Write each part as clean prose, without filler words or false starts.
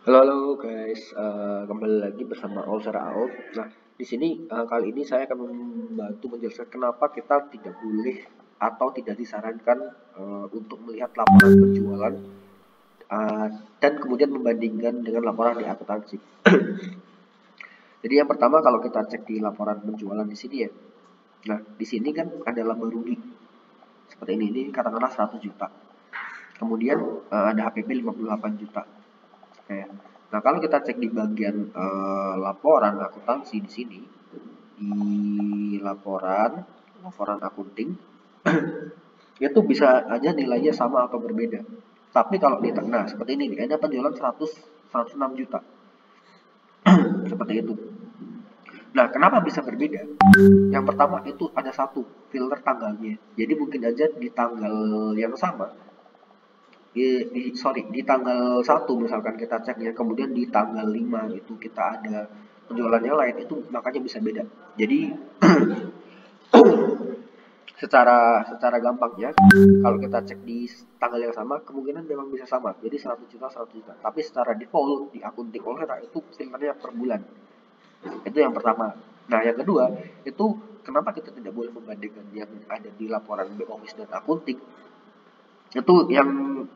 Halo, halo guys, kembali lagi bersama Olser Out. Nah, di sini kali ini saya akan membantu menjelaskan kenapa kita tidak boleh atau tidak disarankan untuk melihat laporan penjualan uh, dan kemudian membandingkan dengan laporan di akuntansi. Jadi yang pertama kalau kita cek di laporan penjualan di sini ya. Nah, di sini kan ada laba rugi seperti ini katakanlah 100 juta. Kemudian ada HPP 58 juta. Oke. Nah, kalau kita cek di bagian laporan akuntansi di sini, di laporan laporan akunting, itu bisa aja nilainya sama atau berbeda. Tapi kalau di tengah seperti ini nih, ada penjualan 106 juta. Seperti itu. Nah, kenapa bisa berbeda? Yang pertama itu ada satu filter tanggalnya. Jadi mungkin aja di tanggal yang sama di tanggal 1 misalkan kita cek ya, kemudian di tanggal 5 itu kita ada penjualan yang lain, itu makanya bisa beda. Jadi secara secara gampangnya kalau kita cek di tanggal yang sama kemungkinan memang bisa sama. Jadi 100 juta 100 juta. Tapi secara default di akunting Olera itu filternya per bulan. Itu yang pertama. Nah, yang kedua, itu kenapa kita tidak boleh membandingkan yang ada di laporan back office dan akunting. Itu yang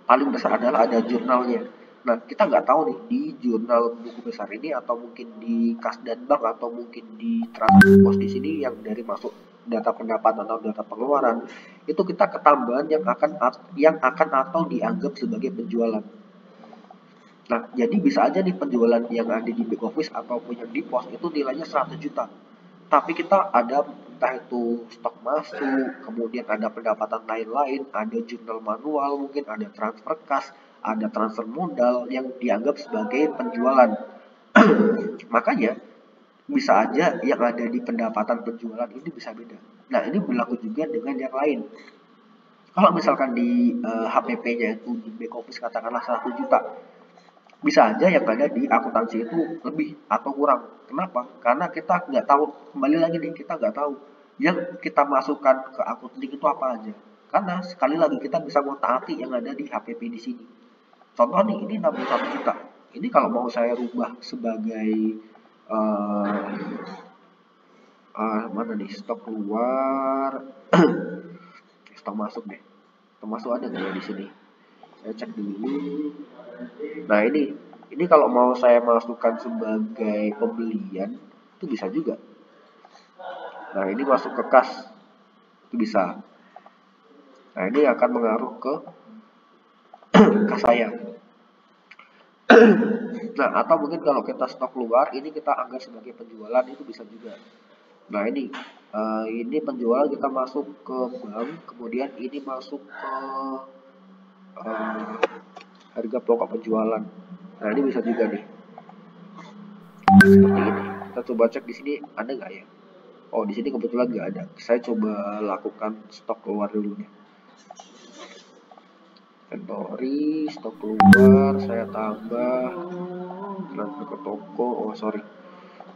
paling besar adalah ada jurnalnya. Nah, kita nggak tahu nih di jurnal buku besar ini atau mungkin di kas dan bank atau mungkin di transaksi pos di sini yang dari masuk data pendapatan atau data pengeluaran itu kita ketambahan yang akan atau dianggap sebagai penjualan. Nah, jadi bisa aja nih penjualan yang ada di back office ataupun yang di pos itu nilainya 100 juta. Tapi kita ada entah itu stok masuk, kemudian ada pendapatan lain-lain, ada jurnal manual, mungkin ada transfer kas, ada transfer modal yang dianggap sebagai penjualan. Makanya bisa aja yang ada di pendapatan penjualan ini bisa beda. Nah, ini berlaku juga dengan yang lain. Kalau misalkan di HPP-nya itu di back office katakanlah 1 juta, bisa aja yang ada di akuntansi itu lebih atau kurang. Kenapa? Karena kita nggak tahu, kembali lagi nih, kita nggak tahu yang kita masukkan ke akunting itu apa aja. Karena sekali lagi kita bisa mau taati yang ada di HPP di sini. Contoh nih, ini 61 juta. Ini kalau mau saya rubah sebagai uh, mana nih, stok keluar, stok masuk deh. Stok masuk ada nggak ya di sini? Saya cek dulu. Nah, ini kalau mau saya masukkan sebagai pembelian itu bisa juga. Nah, ini masuk ke kas itu bisa. Nah, ini akan mengaruh ke kas saya. Nah, atau mungkin kalau kita stok keluar ini kita anggap sebagai penjualan itu bisa juga. Nah, ini penjualan kita masuk ke bank, kemudian ini masuk ke uh, harga pokok penjualan. Nah, ini bisa juga nih. Seperti ini. Kita coba cek di sini ada nggak ya? Oh, di sini kebetulan nggak ada. Saya coba lakukan stok keluar dulu nih. Inventory, stok keluar, saya tambah, transfer ke toko. Oh, sorry.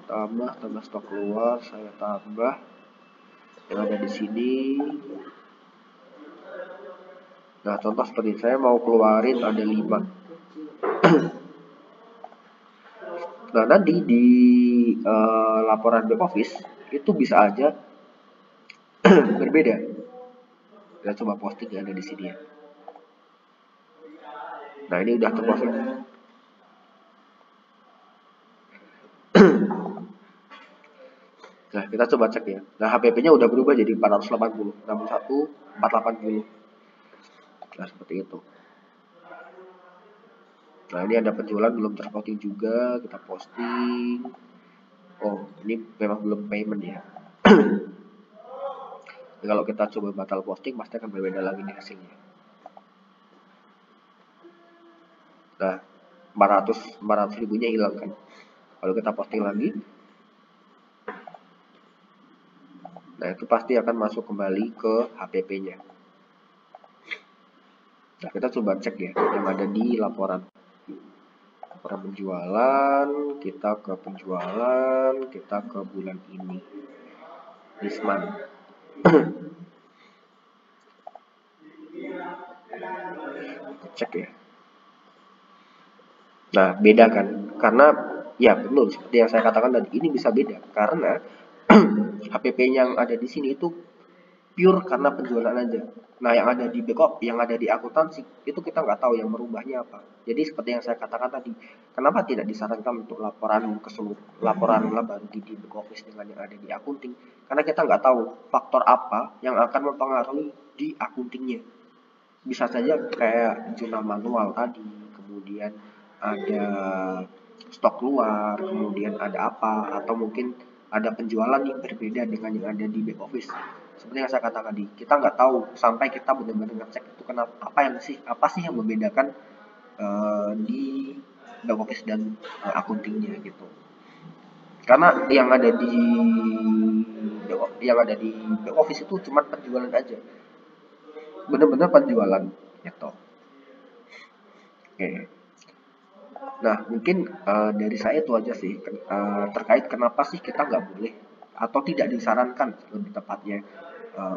Tambah stok keluar, saya tambah. Yang ada di sini. Nah, contoh seperti saya mau keluarin ada 5. Nah, nanti di laporan back office itu bisa aja berbeda. Kita coba posting yang ada di sini ya. Nah, ini udah terposting. Nah, kita coba cek ya. Nah, HPP-nya udah berubah jadi 480, 61, 480. Nah, seperti itu. Nah, ini ada penjualan belum terposting juga, kita posting. Oh, ini memang belum payment ya. Nah, kalau kita coba batal posting, pasti akan berbeda lagi nih hasilnya. Nah, 400 ribunya hilang kan. Kalau kita posting lagi, nah itu pasti akan masuk kembali ke HPP-nya. Nah, kita coba cek ya yang ada di laporan penjualan, kita ke penjualan, kita ke bulan ini. This month. Cek ya. Nah, beda kan? Karena ya betul seperti yang saya katakan tadi, ini bisa beda karena HPP yang ada di sini itu pure karena penjualan aja. Nah, yang ada di backup, yang ada di akuntansi, itu kita nggak tahu yang merubahnya apa. Jadi seperti yang saya katakan tadi, kenapa tidak disarankan untuk laporan laporan laba rugi di back office dengan yang ada di akunting? Karena kita nggak tahu faktor apa yang akan mempengaruhi di akuntingnya. Bisa saja kayak jurnal manual tadi, kemudian ada stok keluar, kemudian ada apa, atau mungkin ada penjualan yang berbeda dengan yang ada di back office. Seperti yang saya katakan tadi, kita nggak tahu sampai kita benar-benar ngecek itu kenapa, apa sih yang membedakan di back office dan akuntingnya gitu. Karena yang ada di back office itu cuma penjualan aja, benar-benar penjualan gitu. Oke. Nah, mungkin dari saya itu aja sih terkait kenapa sih kita nggak boleh atau tidak disarankan lebih tepatnya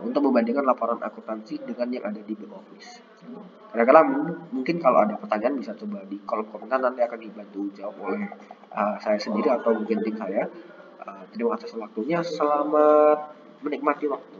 untuk membandingkan laporan akuntansi dengan yang ada di back office. Kadang-kadang mungkin kalau ada pertanyaan bisa coba di kolom komentar, nanti akan dibantu jawab oleh saya sendiri atau mungkin tim saya. Terima kasih atas waktunya. Selamat menikmati waktu.